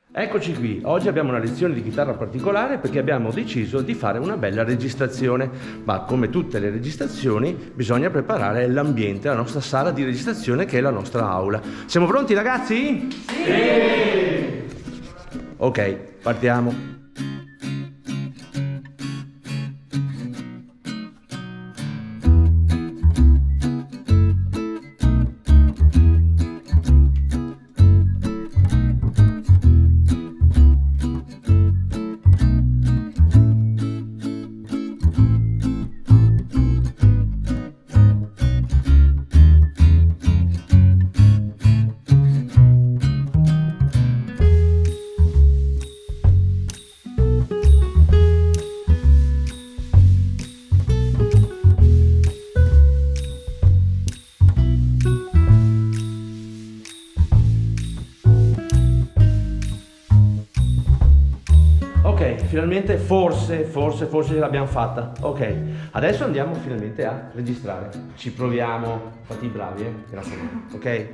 Eccoci qui, oggi abbiamo una lezione di chitarra particolare perché abbiamo deciso di fare una bella registrazione, ma come tutte le registrazioni bisogna preparare l'ambiente, la nostra sala di registrazione che è la nostra aula. Siamo pronti ragazzi? Sì! Ok, partiamo. Ok, finalmente forse ce l'abbiamo fatta. Ok, adesso andiamo finalmente a registrare. Ci proviamo, fate i bravi, mi raccomando, ok?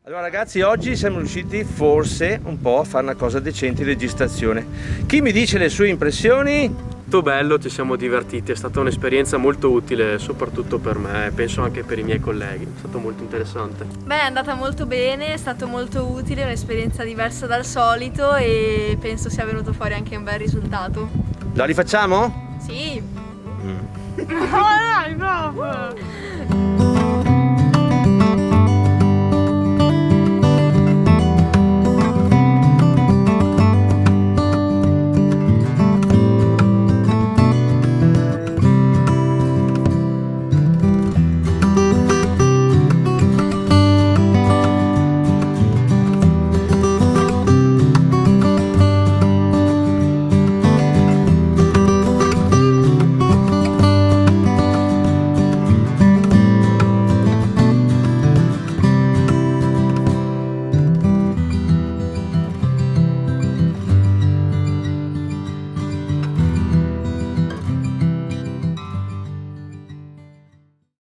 Allora ragazzi, oggi siamo riusciti forse un po' a fare una cosa decente in registrazione. Chi mi dice le sue impressioni? molto bello, ci siamo divertiti, è stata un'esperienza molto utile soprattutto per me e penso anche per i miei colleghi, è stato molto interessante. Beh, è andata molto bene, è stato molto utile, un'esperienza diversa dal solito e penso sia venuto fuori anche un bel risultato. La rifacciamo? Sì! Dai, bravo!